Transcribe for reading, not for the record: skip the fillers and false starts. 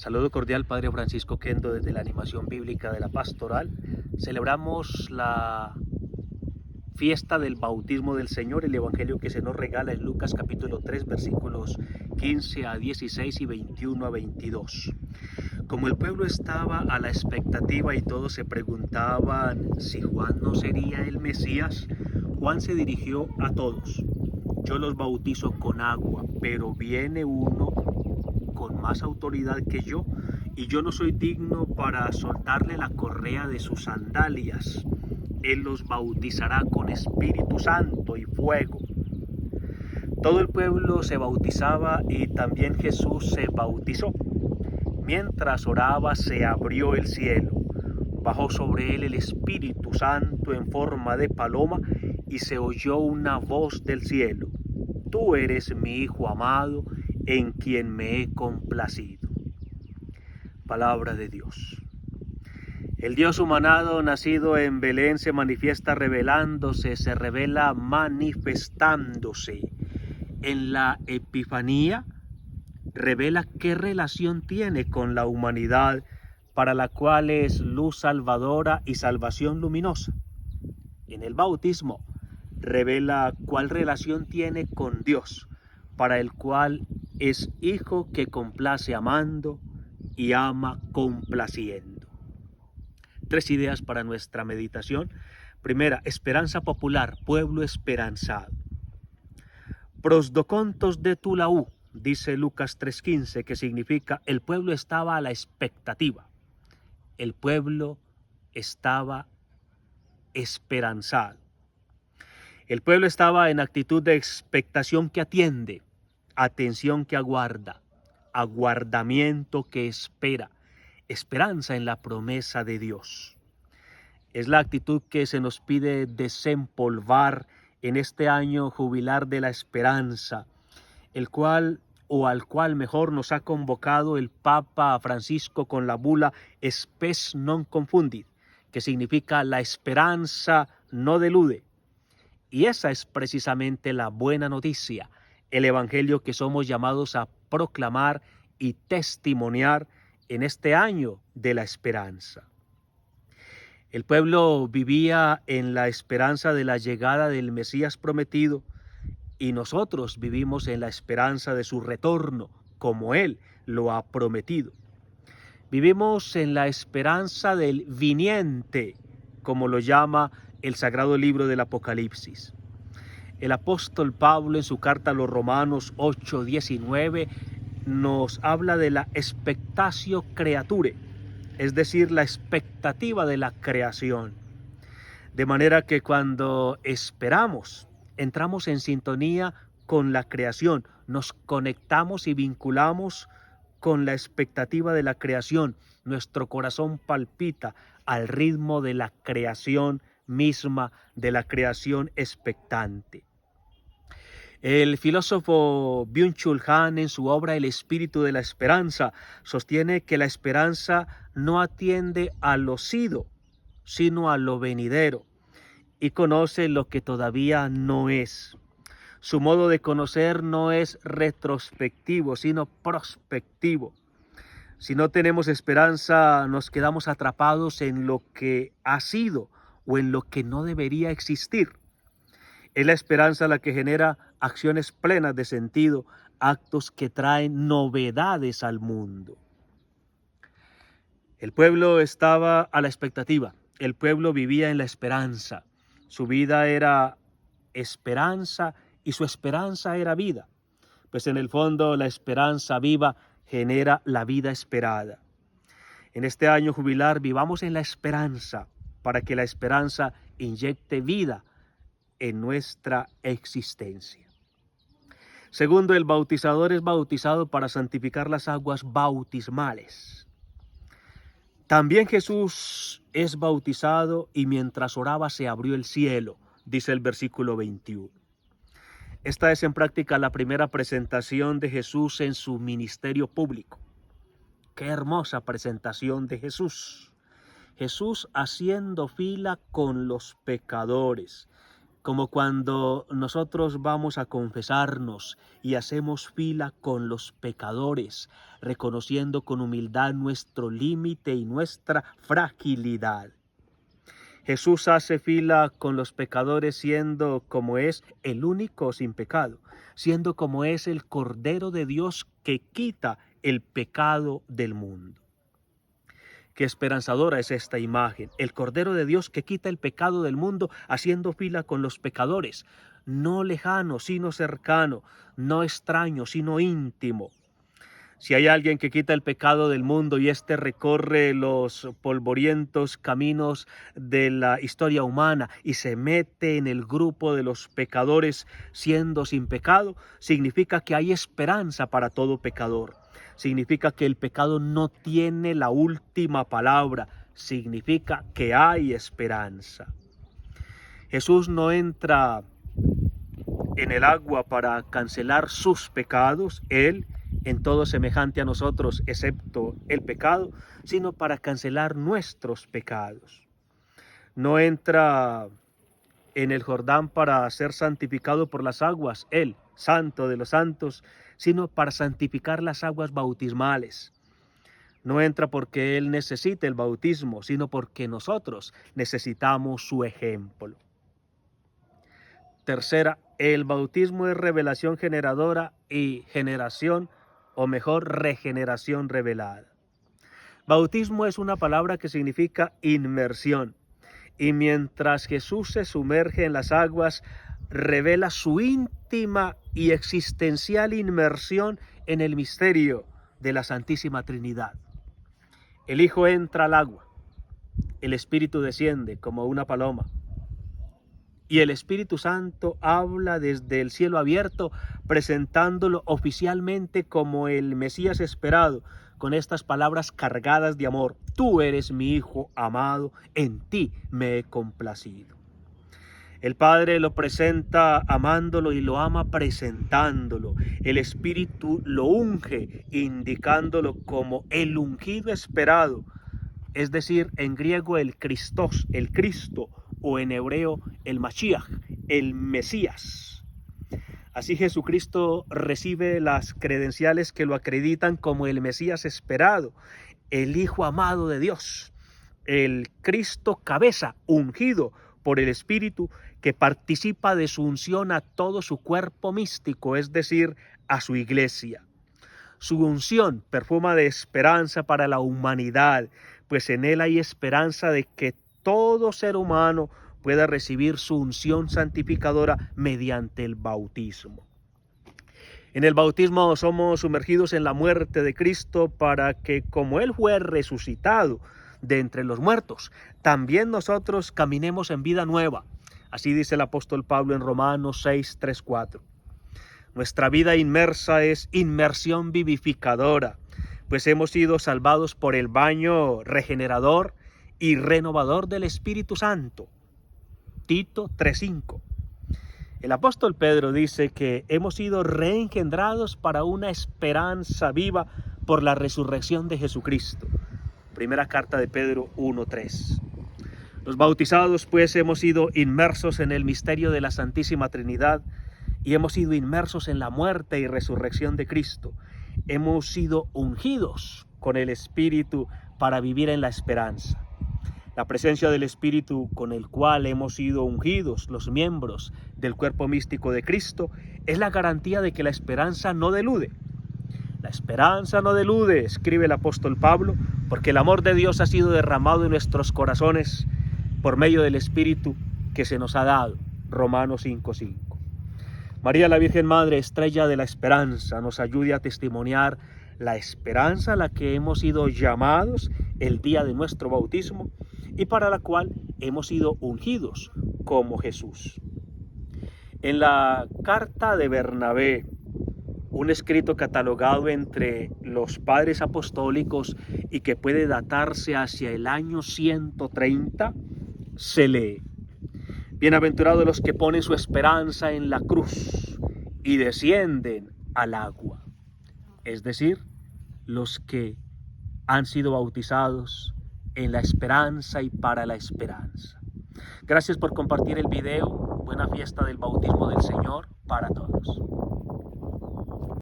Saludo cordial, Padre Francisco Kendo, desde la animación bíblica de la Pastoral. Celebramos la fiesta del bautismo del Señor, el evangelio que se nos regala en Lucas capítulo 3, versículos 15 a 16 y 21 a 22. Como el pueblo estaba a la expectativa y todos se preguntaban si Juan no sería el Mesías, Juan se dirigió a todos: yo los bautizo con agua, pero viene uno con más autoridad que yo, y yo no soy digno para soltarle la correa de sus sandalias. Él los bautizará con Espíritu Santo y fuego. Todo el pueblo se bautizaba y también Jesús se bautizó. Mientras oraba, se abrió el cielo. Bajó sobre él el Espíritu Santo en forma de paloma y se oyó una voz del cielo: Tú eres mi Hijo amado, en quien me he complacido. Palabra de Dios. El Dios humanado, nacido en Belén, se manifiesta revelándose, se revela manifestándose. En la Epifanía revela qué relación tiene con la humanidad, para la cual es luz salvadora y salvación luminosa. En el bautismo revela cuál relación tiene con Dios, para el cual es hijo que complace amando y ama complaciendo. Tres ideas para nuestra meditación. Primera, esperanza popular, pueblo esperanzado. Prosdocontos de Tulaú, dice Lucas 3:15, que significa el pueblo estaba a la expectativa. El pueblo estaba esperanzado. El pueblo estaba en actitud de expectación que atiende, atención que aguarda, aguardamiento que espera, esperanza en la promesa de Dios. Es la actitud que se nos pide desempolvar en este año jubilar de la esperanza, al cual mejor nos ha convocado el Papa Francisco con la bula Spes non confundit, que significa la esperanza no delude. Y esa es precisamente la buena noticia, el evangelio que somos llamados a proclamar y testimoniar en este año de la esperanza. El pueblo vivía en la esperanza de la llegada del Mesías prometido, y nosotros vivimos en la esperanza de su retorno, como Él lo ha prometido. Vivimos en la esperanza del viniente, como lo llama el Sagrado Libro del Apocalipsis. El apóstol Pablo, en su carta a los Romanos 8:19, nos habla de la expectatio creaturae, es decir, la expectativa de la creación. De manera que cuando esperamos, entramos en sintonía con la creación, nos conectamos y vinculamos con la expectativa de la creación. Nuestro corazón palpita al ritmo de la creación misma, de la creación expectante. El filósofo Byung-Chul Han, en su obra El espíritu de la esperanza, sostiene que la esperanza no atiende a lo sido, sino a lo venidero, y conoce lo que todavía no es. Su modo de conocer no es retrospectivo, sino prospectivo. Si no tenemos esperanza, nos quedamos atrapados en lo que ha sido o en lo que no debería existir. Es la esperanza la que genera acciones plenas de sentido, actos que traen novedades al mundo. El pueblo estaba a la expectativa, el pueblo vivía en la esperanza. Su vida era esperanza y su esperanza era vida. Pues en el fondo la esperanza viva genera la vida esperada. En este año jubilar vivamos en la esperanza, para que la esperanza inyecte vida en nuestra existencia. Segundo, el bautizador es bautizado para santificar las aguas bautismales. También Jesús es bautizado y mientras oraba se abrió el cielo, dice el versículo 21. Esta es en práctica la primera presentación de Jesús en su ministerio público. Qué hermosa presentación de Jesús. Jesús haciendo fila con los pecadores, como cuando nosotros vamos a confesarnos y hacemos fila con los pecadores, reconociendo con humildad nuestro límite y nuestra fragilidad. Jesús hace fila con los pecadores siendo como es el único sin pecado, siendo como es el Cordero de Dios que quita el pecado del mundo. Qué esperanzadora es esta imagen, el Cordero de Dios que quita el pecado del mundo haciendo fila con los pecadores, no lejano, sino cercano, no extraño, sino íntimo. Si hay alguien que quita el pecado del mundo y éste recorre los polvorientos caminos de la historia humana y se mete en el grupo de los pecadores siendo sin pecado, significa que hay esperanza para todo pecador. Significa que el pecado no tiene la última palabra. Significa que hay esperanza. Jesús no entra en el agua para cancelar sus pecados, Él en todo semejante a nosotros, excepto el pecado, sino para cancelar nuestros pecados. No entra en el Jordán para ser santificado por las aguas, Él, santo de los santos, sino para santificar las aguas bautismales. No entra porque Él necesite el bautismo, sino porque nosotros necesitamos su ejemplo. Tercera, el bautismo es revelación generadora y generación, o mejor, regeneración revelada. Bautismo es una palabra que significa inmersión. Y mientras Jesús se sumerge en las aguas, revela su íntima y existencial inmersión en el misterio de la Santísima Trinidad. El Hijo entra al agua, el Espíritu desciende como una paloma, y el Espíritu Santo habla desde el cielo abierto, presentándolo oficialmente como el Mesías esperado, con estas palabras cargadas de amor: tú eres mi Hijo amado, en ti me he complacido. El Padre lo presenta amándolo y lo ama presentándolo. El Espíritu lo unge, indicándolo como el ungido esperado, es decir, en griego el Christos, el Cristo, o en hebreo el Mashiach, el Mesías. Así Jesucristo recibe las credenciales que lo acreditan como el Mesías esperado, el Hijo amado de Dios, el Cristo cabeza, ungido por el Espíritu, que participa de su unción a todo su cuerpo místico, es decir, a su iglesia. Su unción perfuma de esperanza para la humanidad, pues en él hay esperanza de que todo ser humano pueda recibir su unción santificadora mediante el bautismo. En el bautismo somos sumergidos en la muerte de Cristo para que, como Él fue resucitado de entre los muertos, también nosotros caminemos en vida nueva. Así dice el apóstol Pablo en Romanos 6, 3, 4. Nuestra vida inmersa es inmersión vivificadora, pues hemos sido salvados por el baño regenerador y renovador del Espíritu Santo. Tito 3:5. El apóstol Pedro dice que hemos sido reengendrados para una esperanza viva por la resurrección de Jesucristo. Primera carta de Pedro 1:3. Los bautizados pues hemos sido inmersos en el misterio de la Santísima Trinidad y hemos sido inmersos en la muerte y resurrección de Cristo. Hemos sido ungidos con el Espíritu para vivir en la esperanza. La presencia del Espíritu con el cual hemos sido ungidos los miembros del cuerpo místico de Cristo es la garantía de que la esperanza no delude. La esperanza no delude, escribe el apóstol Pablo, porque el amor de Dios ha sido derramado en nuestros corazones por medio del Espíritu que se nos ha dado. Romanos 5:5. María la Virgen Madre, estrella de la esperanza, nos ayude a testimoniar la esperanza a la que hemos sido llamados el día de nuestro bautismo y para la cual hemos sido ungidos como Jesús. En la carta de Bernabé, un escrito catalogado entre los padres apostólicos y que puede datarse hacia el año 130, se lee: bienaventurados los que ponen su esperanza en la cruz y descienden al agua. Es decir, los que han sido bautizados en la esperanza y para la esperanza. Gracias por compartir el video. Buena fiesta del bautismo del Señor para todos.